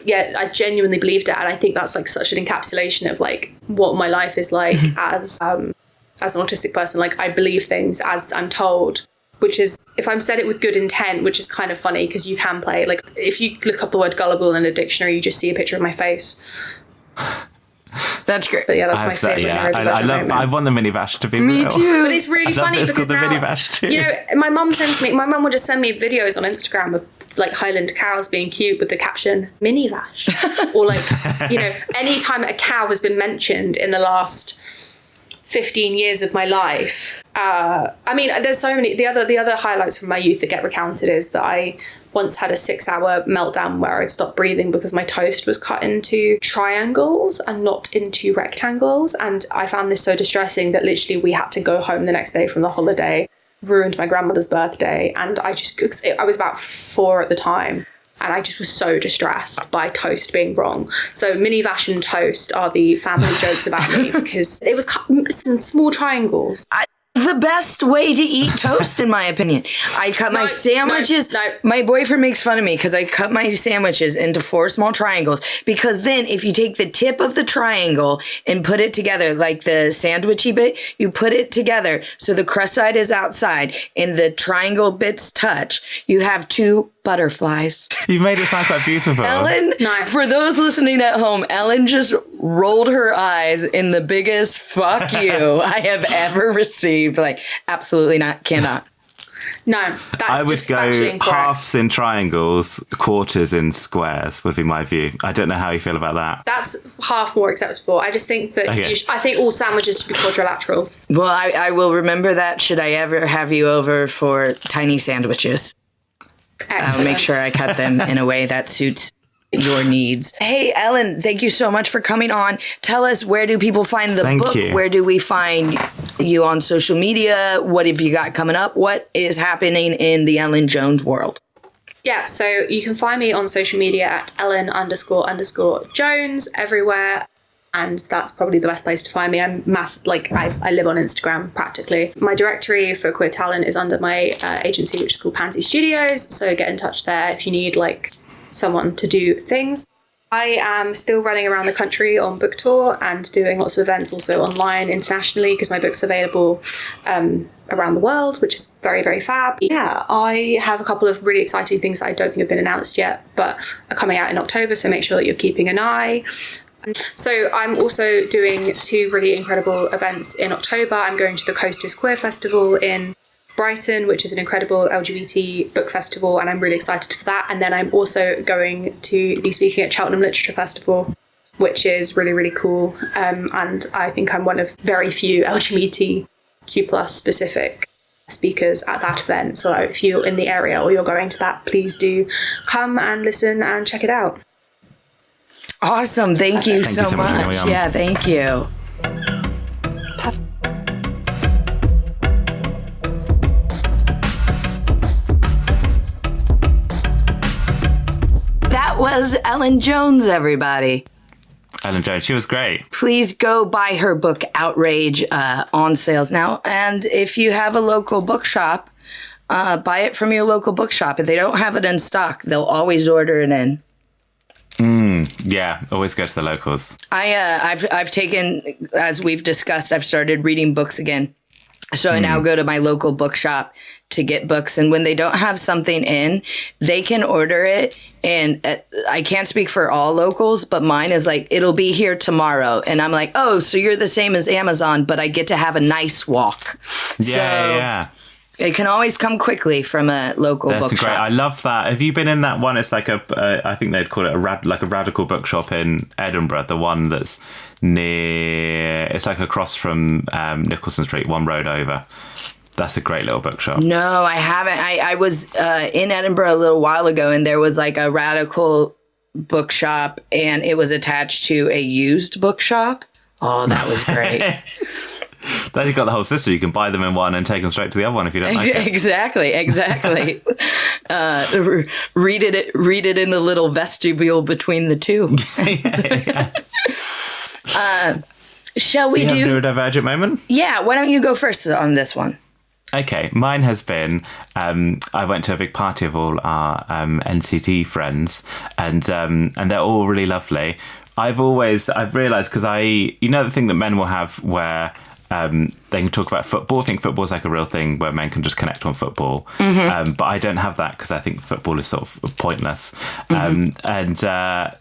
I genuinely believed it, and I think that's like such an encapsulation of like what my life is like as an autistic person. Like, I believe things as I'm told, which is, if I'm said it with good intent, which is kind of funny because you can play, like, if you look up the word gullible in a dictionary, you just see a picture of my face. That's great. But yeah, that's my favourite. I want the mini vache to be Me real. too. But it's really funny because now, you know, my mum will just send me videos on Instagram of like Highland cows being cute with the caption mini vache, or like, you know, any time a cow has been mentioned in the last 15 years of my life. I mean, there's so many. The other highlights from my youth that get recounted is that I once had a 6-hour meltdown where I'd stopped breathing because my toast was cut into triangles and not into rectangles, and I found this so distressing that literally we had to go home the next day from the holiday. Ruined my grandmother's birthday, and I was about 4 at the time, and I just was so distressed by toast being wrong. So mini vache and toast are the family jokes about me, because it was cut in small triangles. The best way to eat toast, in my opinion. I cut my sandwiches. No. My boyfriend makes fun of me because I cut my sandwiches into 4 small triangles, because then if you take the tip of the triangle and put it together, like the sandwichy bit, you put it together so the crust side is outside and the triangle bits touch, you have 2 butterflies. You've made it sound quite beautiful. Ellen, for those listening at home, Ellen just rolled her eyes in the biggest fuck you I have ever received. Like, absolutely not, cannot. No, that's I would just go factually incorrect. halves in triangles, quarters in squares would be my view. I don't know how you feel about that. That's half more acceptable. I just think that I think all sandwiches should be quadrilaterals. Well, I will remember that should I ever have you over for tiny sandwiches. Excellent. I'll make sure I cut them in a way that suits your needs. Hey, Ellen, thank you so much for coming on. Tell us, where do people find the book? You. Where do we find you on social media? What have you got coming up? What is happening in the Ellen Jones world? Yeah, so you can find me on social media at Ellen__Jones everywhere. And that's probably the best place to find me. I'm massive, like I live on Instagram practically. My directory for queer talent is under my agency, which is called Pansy Studios. So get in touch there if you need like someone to do things. I am still running around the country on book tour and doing lots of events also online internationally because my book's available around the world, which is very, very fab. Yeah, I have a couple of really exciting things that I don't think have been announced yet, but are coming out in October, so make sure that you're keeping an eye. So I'm also doing 2 really incredible events in October. I'm going to the Coast is Queer Festival in Brighton, which is an incredible LGBT book festival, and I'm really excited for that. And then I'm also going to be speaking at Cheltenham Literature Festival, which is really, really cool. And I think I'm one of very few LGBTQ+ specific speakers at that event. So if you're in the area or you're going to that, please do come and listen and check it out. Awesome. Thank you so much. Yeah, thank you. That was Ellen Jones, everybody. Ellen Jones, she was great. Please go buy her book, Outrage, on sales now. And if you have a local bookshop, buy it from your local bookshop. If they don't have it in stock, they'll always order it in. Yeah, always go to the locals. I've taken, as we've discussed, I've started reading books again. So I now go to my local bookshop to get books. And when they don't have something in, they can order it. And I can't speak for all locals, but mine is like, it'll be here tomorrow. And I'm like, oh, so you're the same as Amazon, but I get to have a nice walk. Yeah. It can always come quickly from a local bookshop. That's great. I love that. Have you been in that one? It's like I think they'd call it a radical bookshop in Edinburgh. The one that's near, it's like across from Nicholson Street, one road over. That's a great little bookshop. No, I haven't. I was in Edinburgh a little while ago, and there was like a radical bookshop, and it was attached to a used bookshop. Oh, that was great. Then you've got the whole system. You can buy them in one and take them straight to the other one if you don't like it. Exactly. Read it in the little vestibule between the two. Shall we do you have a neurodivergent moment? Yeah, why don't you go first on this one? Okay, mine has been, I went to a big party of all our NCT friends, and they're all really lovely. I've realised, because the thing that men will have where they can talk about football. I think football's like a real thing where men can just connect on football. Mm-hmm. But I don't have that because I think football is sort of pointless. Mm-hmm.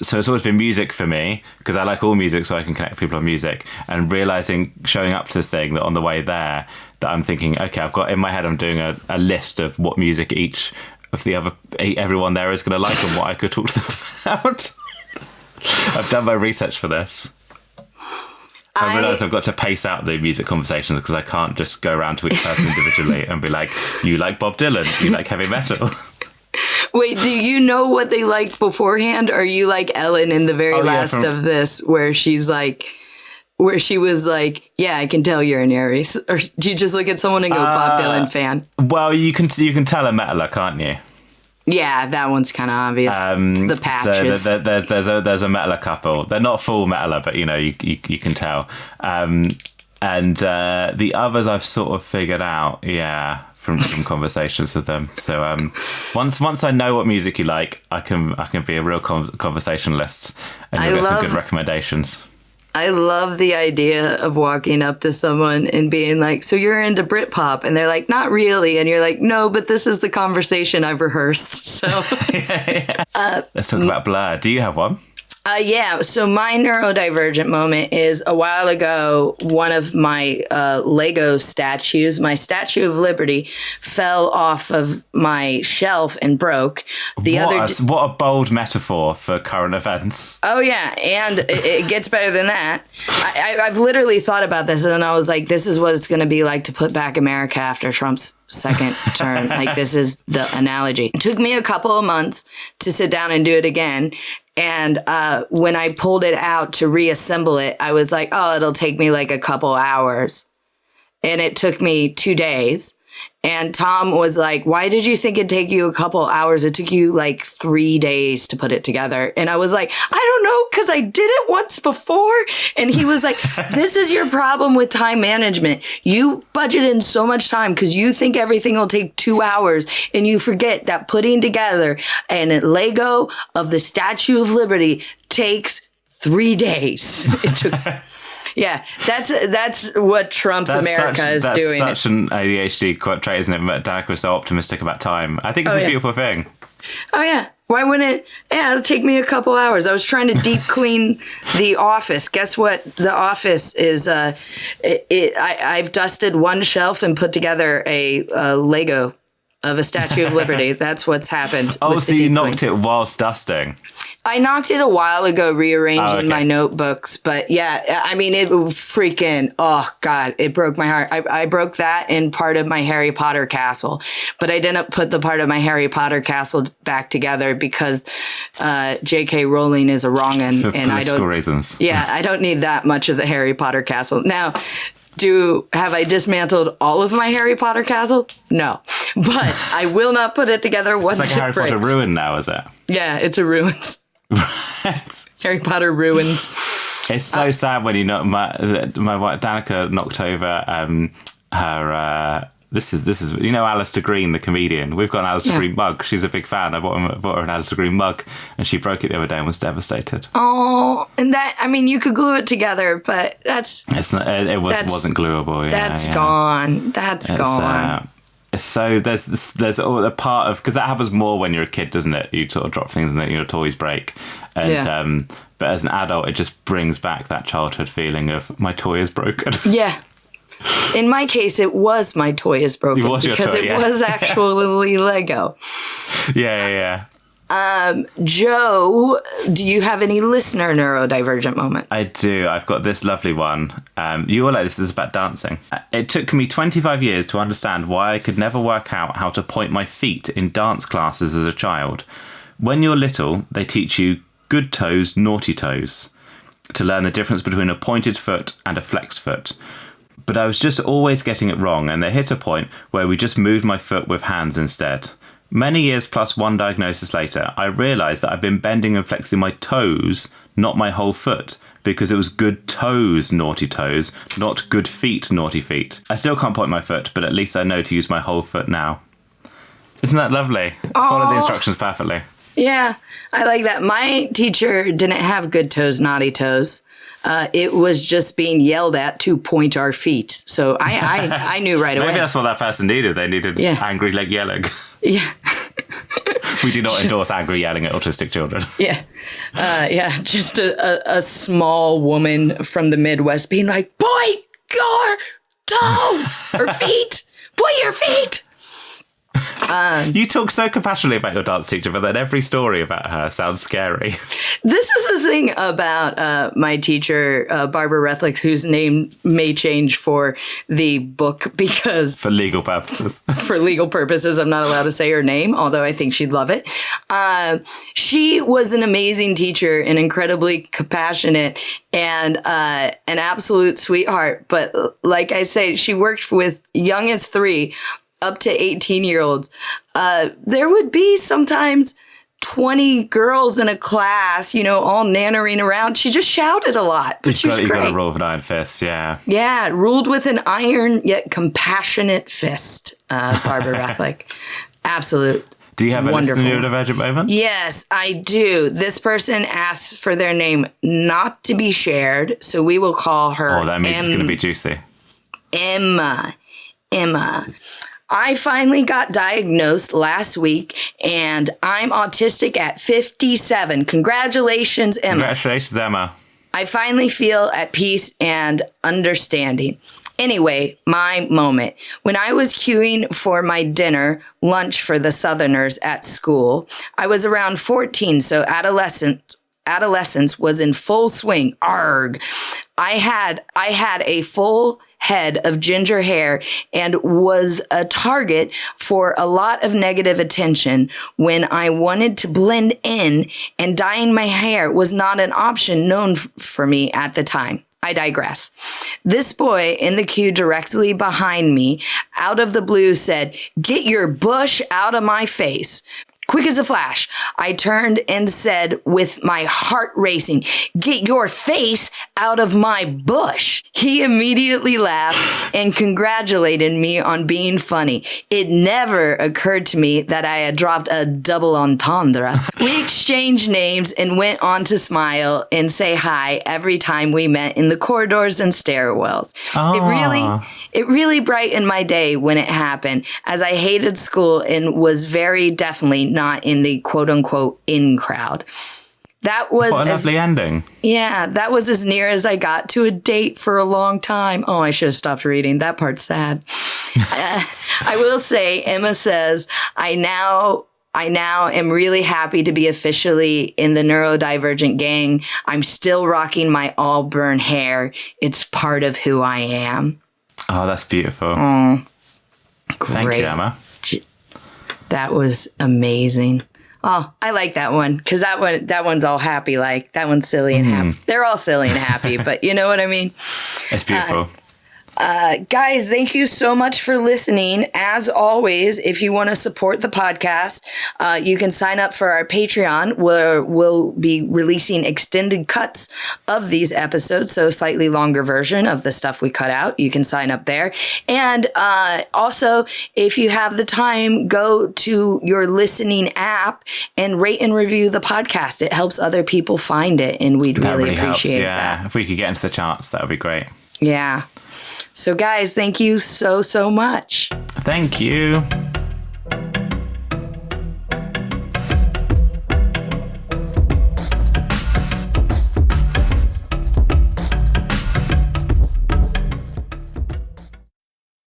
So it's always been music for me because I like all music, so I can connect people on music. And realising, showing up to this thing, that on the way there, that I'm thinking, okay, I've got in my head, I'm doing a list of what music each of everyone there is going to like and what I could talk to them about. I've done my research for this. I realise I've got to pace out the music conversations because I can't just go around to each person individually and be like, you like Bob Dylan, you like heavy metal. Wait, do you know what they like beforehand? Or are you like Ellen in the very last of this where she was like, yeah, I can tell you're an Aries? Or do you just look at someone and go, Bob Dylan fan? Well, you can tell a metaler, can't you? Yeah, that one's kind of obvious. The patches. So there's a metaler couple. They're not full metaler, but you can tell. And the others I've sort of figured out, from conversations with them. So once I know what music you like, I can be a real conversationalist, and you'll get some good recommendations. I love the idea of walking up to someone and being like, so you're into Britpop? And they're like, not really. And you're like, no, but this is the conversation I've rehearsed. So let's talk about Blur. Do you have one? Yeah. So my neurodivergent moment is a while ago, one of my Lego statues, my Statue of Liberty, fell off of my shelf and broke. What a bold metaphor for current events. Oh, yeah. And it gets better than that. I've literally thought about this, and I was like, this is what it's going to be like to put back America after Trump's second term. Like, this is the analogy. It took me a couple of months to sit down and do it again. And when I pulled it out to reassemble it, I was like, oh, it'll take me like a couple hours. And it took me 2 days. And Tom was like, why did you think it'd take you a couple hours? It took you like 3 days to put it together. And I was like, I don't know, because I did it once before. And he was like, this is your problem with time management. You budget in so much time because you think everything will take 2 hours, and you forget that putting together a Lego of the Statue of Liberty takes 3 days. It took... Yeah, that's what Trump's America is doing. That's such an ADHD trait, isn't it? But Danica was so optimistic about time. I think it's a beautiful thing. Oh, yeah. Why wouldn't it? Yeah, it'll take me a couple hours. I was trying to deep clean the office. Guess what? The office is, I've dusted one shelf and put together a Lego of a Statue of Liberty. That's what's happened. Oh, so you knocked it whilst dusting? I knocked it a while ago, rearranging my notebooks. But yeah, I mean, it freaking, oh God, it broke my heart. I broke that in part of my Harry Potter castle, but I didn't put the part of my Harry Potter castle back together because J.K. Rowling is a wrong'un. For political reasons. Yeah, I don't need that much of the Harry Potter castle. Now, have I dismantled all of my Harry Potter castle? No. But I will not put it together once it's like a Harry Potter ruin now, is it? Yeah, it's a ruins. Harry Potter ruins. It's so sad when you know my wife Danica knocked over her this is you know Alistair Green, the comedian. We've got an Alistair Green mug. She's a big fan. I bought her an Alistair Green mug, and she broke it the other day and was devastated. Oh, and that, I mean, you could glue it together, but wasn't glueable. Yeah, that's gone. That's gone. So there's a part of, because that happens more when you're a kid, doesn't it? You sort of drop things and your toys break, and but as an adult, it just brings back that childhood feeling of my toy is broken. Yeah. In my case, it was my toy is broken because it was actually Lego. Yeah. Joe, do you have any listener neurodivergent moments? I do. I've got this lovely one. You all like this. This is about dancing. It took me 25 years to understand why I could never work out how to point my feet in dance classes as a child. When you're little, they teach you good toes, naughty toes, to learn the difference between a pointed foot and a flexed foot. But I was just always getting it wrong, and they hit a point where we just moved my foot with hands instead. Many years plus one diagnosis later, I realised that I've been bending and flexing my toes, not my whole foot, because it was good toes, naughty toes, not good feet, naughty feet. I still can't point my foot, but at least I know to use my whole foot now. Isn't that lovely? Aww. Follow the instructions perfectly. Yeah, I like that. My teacher didn't have good toes, naughty toes. It was just being yelled at to point our feet. So I knew right away. Maybe that's what that person needed. They needed angry leg yelling. Yeah. We do not endorse angry yelling at autistic children. Yeah. Just a small woman from the Midwest being like, point your toes or feet. Point your feet. You talk so compassionately about your dance teacher, but then every story about her sounds scary. This is the thing about my teacher, Barbara Rethlick, whose name may change for the book because... For legal purposes. For legal purposes, I'm not allowed to say her name, although I think she'd love it. She was an amazing teacher and incredibly compassionate and an absolute sweetheart. But like I say, she worked with young as 3 up to 18-year-olds. There would be sometimes 20 girls in a class, all nannering around. She just shouted a lot, but she was great. You got to rule with an iron fist, yeah. Yeah, ruled with an iron yet compassionate fist, Barbara Rethlick. Absolute. Do you have a neurodivergent moment? Yes, I do. This person asked for their name not to be shared, so we will call her. Oh, that means it's going to be juicy. Emma. I finally got diagnosed last week, and I'm autistic at 57. Congratulations, Emma. Congratulations, Emma. I finally feel at peace and understanding. Anyway, my moment. When I was queuing for my dinner, lunch for the Southerners at school, I was around 14, so adolescence was in full swing. Arg. I had a full head of ginger hair and was a target for a lot of negative attention when I wanted to blend in, and dyeing my hair was not an option known for me at the time. I digress. This boy in the queue directly behind me, out of the blue, said, "Get your bush out of my face." Quick as a flash, I turned and said with my heart racing, "Get your face out of my bush." He immediately laughed and congratulated me on being funny. It never occurred to me that I had dropped a double entendre. We exchanged names and went on to smile and say hi every time we met in the corridors and stairwells. It really brightened my day when it happened, as I hated school and was very definitely not in the quote-unquote in crowd. That was what a lovely ending. Yeah, that was as near as I got to a date for a long time. Oh, I should have stopped reading. That part's sad. I will say, Emma says, I now am really happy to be officially in the Neurodivergent gang. I'm still rocking my auburn hair. It's part of who I am. Oh, that's beautiful. Great. Thank you, Emma. That was amazing. Oh, I like that one because that one's all happy. Like that one's silly and happy. They're all silly and happy, but you know what I mean? It's beautiful. Guys, thank you so much for listening. As always, if you want to support the podcast, you can sign up for our Patreon, where we'll be releasing extended cuts of these episodes, so a slightly longer version of the stuff we cut out. You can sign up there. And also, if you have the time, go to your listening app and rate and review the podcast. It helps other people find it, and we'd really appreciate that. If we could get into the charts, that would be great. Yeah. So guys, thank you so much. Thank you.